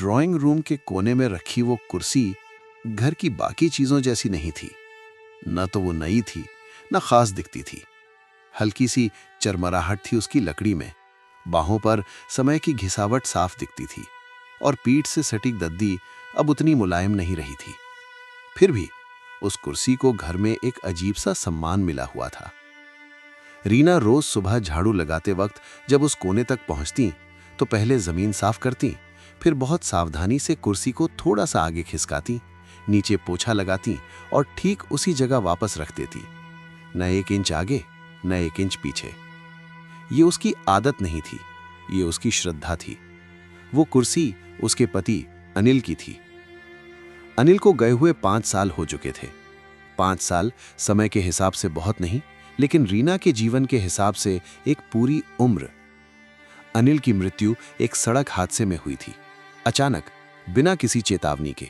Drawing room के कोने में रखी वो कुर्सी घर की बाकी चीजों जैसी नहीं थी। न तो वो नई थी, न खास दिखती थी। हल्की सी चरमराहट थी उसकी लकड़ी में, बाहों पर समय की घिसावट साफ दिखती थी और पीठ से सटीक दद्दी अब उतनी मुलायम नहीं रही थी। फिर भी उस कुर्सी को घर में एक अजीब सा सम्मान मिला हुआ था। रीना रोज सुबह झाड़ू लगाते वक्त जब उस कोने तक पहुंचती तो पहले जमीन साफ करती, फिर बहुत सावधानी से कुर्सी को थोड़ा सा आगे खिसकाती, नीचे पोछा लगाती और ठीक उसी जगह वापस रख देती, न 1 इंच आगे न 1 इंच पीछे। ये उसकी आदत नहीं थी, ये उसकी श्रद्धा थी। वो कुर्सी उसके पति अनिल की थी। अनिल को गए हुए 5 साल हो चुके थे। 5 साल समय के हिसाब से बहुत नहीं, लेकिन रीना के जीवन के हिसाब से एक पूरी उम्र। अनिल की मृत्यु एक सड़क हादसे में हुई थी, अचानक, बिना किसी चेतावनी के।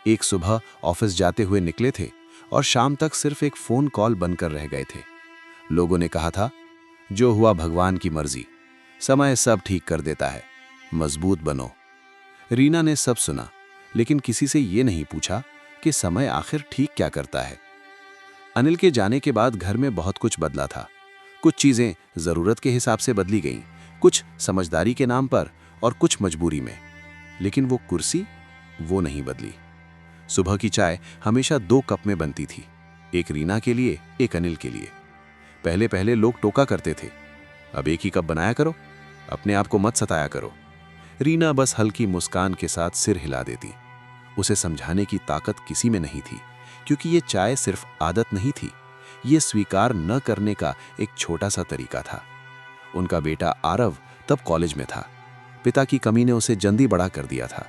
एक सुबह ऑफिस जाते हुए निकले थे और शाम तक सिर्फ एक फोन कॉल बनकर रह गए थे। लोगों ने कहा था, जो हुआ भगवान की मर्जी, समय सब ठीक कर देता है, मजबूत बनो। रीना ने सब सुना, लेकिन किसी से ये नहीं पूछा कि समय आखिर ठीक क्या करता है। अनिल के जाने के बाद घर में बहुत कुछ बदला था। कुछ चीजें जरूरत के हिसाब से बदली गईं, कुछ समझदारी के नाम पर और कुछ मजबूरी में। लेकिन वो कुर्सी, वो नहीं बदली। सुबह की चाय हमेशा 2 कप में बनती थी, एक रीना के लिए, एक अनिल के लिए। पहले पहले लोग टोका करते थे, अब एक ही कप बनाया करो, अपने आप को मत सताया करो। रीना बस हल्की मुस्कान के साथ सिर हिला देती। उसे समझाने की ताकत किसी में नहीं थी, क्योंकि ये चाय सिर्फ आदत नहीं थी, ये स्वीकार न करने का एक छोटा सा तरीका था। उनका बेटा आरव तब कॉलेज में था। पिता की कमी ने उसे जल्दी बड़ा कर दिया था।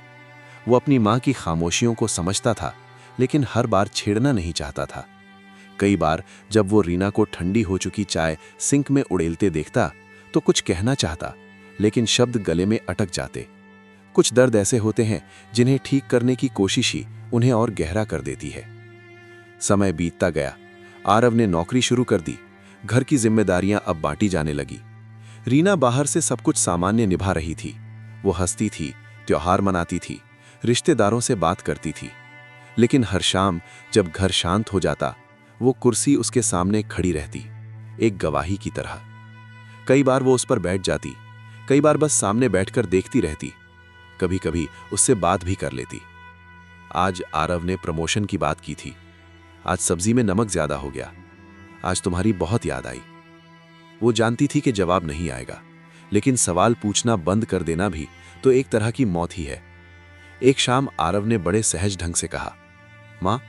वो अपनी माँ की खामोशियों को समझता था, लेकिन हर बार छेड़ना नहीं चाहता था। कई बार जब वो रीना को ठंडी हो चुकी चाय सिंक में उड़ेलते देखता तो कुछ कहना चाहता, लेकिन शब्द गले में अटक जाते। कुछ दर्द ऐसे होते हैं जिन्हें ठीक करने की कोशिश ही उन्हें और गहरा कर देती है। समय बीतता गया। आरव ने नौकरी शुरू कर दी। घर की जिम्मेदारियां अब बांटी जाने लगी। रीना बाहर से सब कुछ सामान्य निभा रही थी। वो हंसती थी, त्योहार मनाती थी, रिश्तेदारों से बात करती थी। लेकिन हर शाम जब घर शांत हो जाता, वो कुर्सी उसके सामने खड़ी रहती, एक गवाही की तरह। कई बार वो उस पर बैठ जाती, कई बार बस सामने बैठकर देखती रहती, कभी कभी उससे बात भी कर लेती। आज आरव ने प्रमोशन की बात की थी। आज सब्जी में नमक ज्यादा हो गया, आज तुम्हारी बहुत याद आई। वो जानती थी कि जवाब नहीं आएगा, लेकिन सवाल पूछना बंद कर देना भी तो एक तरह की मौत ही है। एक शाम आरव ने बड़े सहज ढंग से कहा, माँ,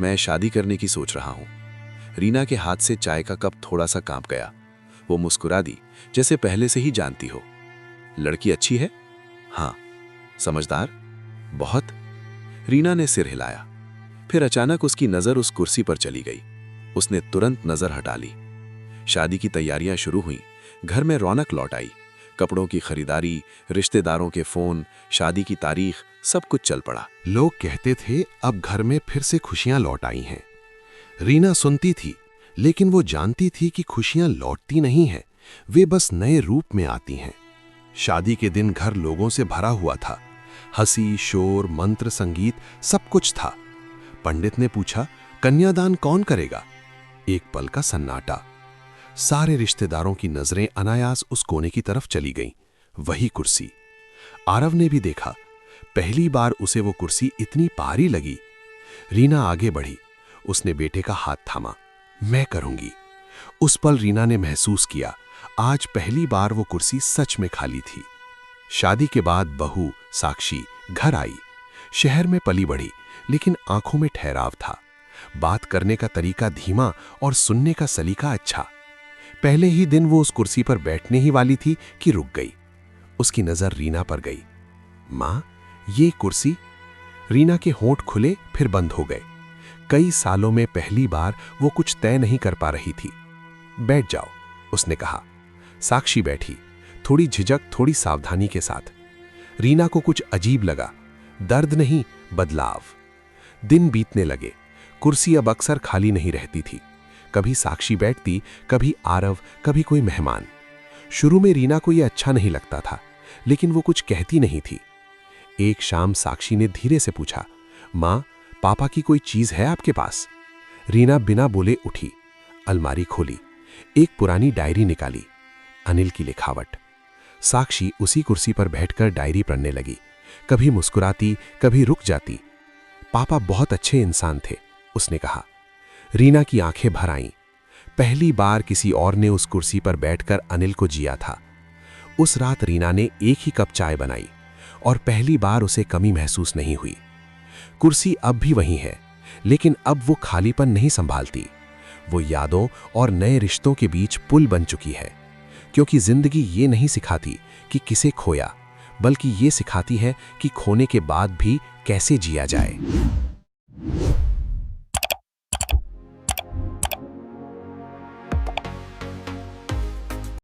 मैं शादी करने की सोच रहा हूं। रीना के हाथ से चाय का कप थोड़ा सा कांप गया। वो मुस्कुरा दी, जैसे पहले से ही जानती हो। लड़की अच्छी है? हाँ। समझदार? बहुत। रीना ने सिर हिलाया। फिर अचानक उसकी नजर उस कुर्सी पर चली गई। उसने तुरंत नजर हटा ली। शादी की तैयारियां शुरू हुईं। घर में रौनक लौट आई। कपड़ों की खरीदारी, रिश्तेदारों के फोन, शादी की तारीख, सब कुछ चल पड़ा। लोग कहते थे अब घर में फिर से खुशियां लौट आई हैं। रीना सुनती थी, लेकिन वो जानती थी कि खुशियां लौटती नहीं हैं, वे बस नए रूप में आती हैं। शादी के दिन घर लोगों से भरा हुआ था। हंसी, शोर, मंत्र, संगीत, सब कुछ था। पंडित ने पूछा, कन्यादान कौन करेगा? एक पल का सन्नाटा। सारे रिश्तेदारों की नजरें अनायास उस कोने की तरफ चली गईं। वही कुर्सी। आरव ने भी देखा। पहली बार उसे वो कुर्सी इतनी भारी लगी। रीना आगे बढ़ी। उसने बेटे का हाथ थामा। मैं करूंगी। उस पल रीना ने महसूस किया, आज पहली बार वो कुर्सी सच में खाली थी। शादी के बाद बहू साक्षी घर आई। शहर में पली बढ़ी, लेकिन आंखों में ठहराव था। बात करने का तरीका धीमा और सुनने का सलीका अच्छा। पहले ही दिन वो उस कुर्सी पर बैठने ही वाली थी कि रुक गई। उसकी नजर रीना पर गई। मां, ये कुर्सी? रीना के होंठ खुले फिर बंद हो गए। कई सालों में पहली बार वो कुछ तय नहीं कर पा रही थी। बैठ जाओ, उसने कहा। साक्षी बैठी, थोड़ी झिझक, थोड़ी सावधानी के साथ। रीना को कुछ अजीब लगा। दर्द नहीं, बदलाव। दिन बीतने लगे। कुर्सी अब अक्सर खाली नहीं रहती थी। कभी साक्षी बैठती, कभी आरव, कभी कोई मेहमान। शुरू में रीना को यह अच्छा नहीं लगता था, लेकिन वो कुछ कहती नहीं थी। एक शाम साक्षी ने धीरे से पूछा, माँ, पापा की कोई चीज है आपके पास? रीना बिना बोले उठी, अलमारी खोली, एक पुरानी डायरी निकाली, अनिल की लिखावट। साक्षी उसी कुर्सी पर बैठकर डायरी पढ़ने लगी, कभी मुस्कुराती, कभी रुक जाती। पापा बहुत अच्छे इंसान थे, उसने कहा। रीना की आंखें भर आईं। पहली बार किसी और ने उस कुर्सी पर बैठकर अनिल को जिया था। उस रात रीना ने एक ही कप चाय बनाई और पहली बार उसे कमी महसूस नहीं हुई। कुर्सी अब भी वही है, लेकिन अब वो खालीपन नहीं संभालती। वो यादों और नए रिश्तों के बीच पुल बन चुकी है, क्योंकि जिंदगी ये नहीं सिखाती कि किसे खोया, बल्कि ये सिखाती है कि खोने के बाद भी कैसे जिया जाए।